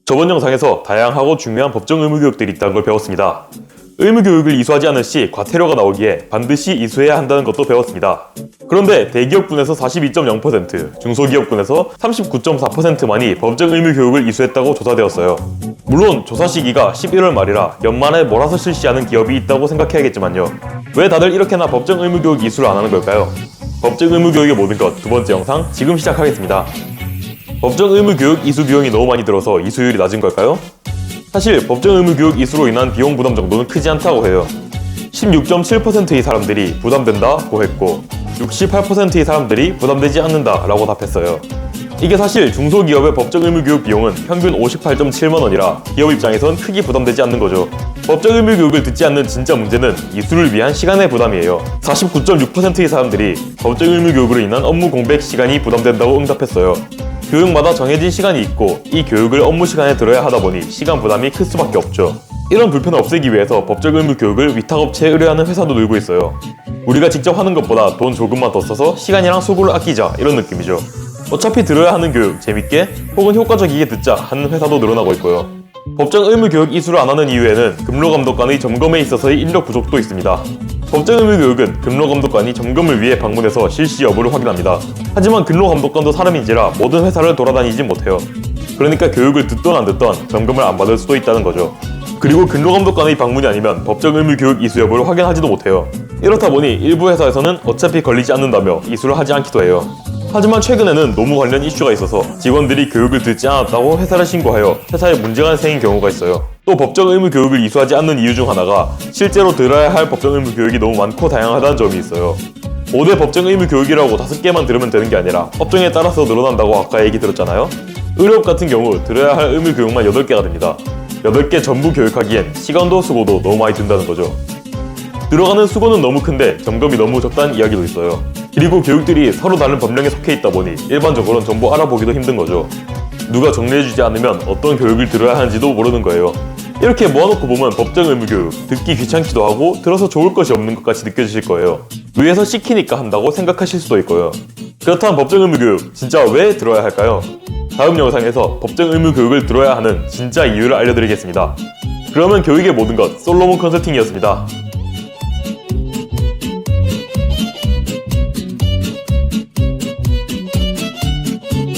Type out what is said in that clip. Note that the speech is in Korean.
저번 영상에서 다양하고 중요한 법정 의무교육들이 있다는 걸 배웠습니다. 의무교육을 이수하지 않은 시 과태료가 나오기에 반드시 이수해야 한다는 것도 배웠습니다. 그런데 대기업군에서 42.0%, 중소기업군에서 39.4%만이 법정 의무교육을 이수했다고 조사되었어요. 물론 조사 시기가 11월 말이라 연말에 몰아서 실시하는 기업이 있다고 생각해야겠지만요. 왜 다들 이렇게나 법정 의무교육 이수를 안 하는 걸까요? 법정 의무교육의 모든 것 두 번째 영상 지금 시작하겠습니다. 법정 의무교육 이수 비용이 너무 많이 들어서 이수율이 낮은 걸까요? 사실 법정 의무교육 이수로 인한 비용 부담 정도는 크지 않다고 해요. 16.7%의 사람들이 부담된다고 했고 68%의 사람들이 부담되지 않는다 라고 답했어요. 이게 사실 중소기업의 법정 의무교육 비용은 평균 58.7만원이라 기업 입장에선 크게 부담되지 않는 거죠. 법정 의무교육을 듣지 않는 진짜 문제는 이수를 위한 시간의 부담이에요. 49.6%의 사람들이 법정 의무교육으로 인한 업무 공백 시간이 부담된다고 응답했어요. 교육마다 정해진 시간이 있고 이 교육을 업무 시간에 들어야 하다 보니 시간 부담이 클 수밖에 없죠. 이런 불편을 없애기 위해서 법정 의무 교육을 위탁업체에 의뢰하는 회사도 늘고 있어요. 우리가 직접 하는 것보다 돈 조금만 더 써서 시간이랑 수고를 아끼자 이런 느낌이죠. 어차피 들어야 하는 교육 재밌게 혹은 효과적이게 듣자 하는 회사도 늘어나고 있고요. 법정 의무 교육 이수를 안 하는 이유에는 근로감독관의 점검에 있어서의 인력 부족도 있습니다. 법정 의무 교육은 근로감독관이 점검을 위해 방문해서 실시 여부를 확인합니다. 하지만 근로감독관도 사람인지라 모든 회사를 돌아다니진 못해요. 그러니까 교육을 듣던 안 듣던 점검을 안 받을 수도 있다는 거죠. 그리고 근로감독관의 방문이 아니면 법정 의무 교육 이수 여부를 확인하지도 못해요. 이렇다 보니 일부 회사에서는 어차피 걸리지 않는다며 이수를 하지 않기도 해요. 하지만 최근에는 노무 관련 이슈가 있어서 직원들이 교육을 듣지 않았다고 회사를 신고하여 회사에 문제가 생긴 경우가 있어요. 또 법정 의무 교육을 이수하지 않는 이유 중 하나가 실제로 들어야 할 법정 의무 교육이 너무 많고 다양하다는 점이 있어요. 5대 법정 의무 교육이라고 5개만 들으면 되는 게 아니라 업종에 따라서 늘어난다고 아까 얘기 들었잖아요. 의료업 같은 경우 들어야 할 의무 교육만 8개가 됩니다. 8개 전부 교육하기엔 시간도 수고도 너무 많이 든다는 거죠. 들어가는 수고는 너무 큰데 점검이 너무 적다는 이야기도 있어요. 그리고 교육들이 서로 다른 법령에 속해 있다 보니 일반적으로는 전부 알아보기도 힘든 거죠. 누가 정리해주지 않으면 어떤 교육을 들어야 하는지도 모르는 거예요. 이렇게 모아놓고 보면 법정 의무 교육 듣기 귀찮기도 하고 들어서 좋을 것이 없는 것 같이 느껴지실 거예요. 위에서 시키니까 한다고 생각하실 수도 있고요. 그렇다면 법정 의무 교육 진짜 왜 들어야 할까요? 다음 영상에서 법정 의무 교육을 들어야 하는 진짜 이유를 알려드리겠습니다. 그러면 교육의 모든 것 솔로몬 컨설팅이었습니다.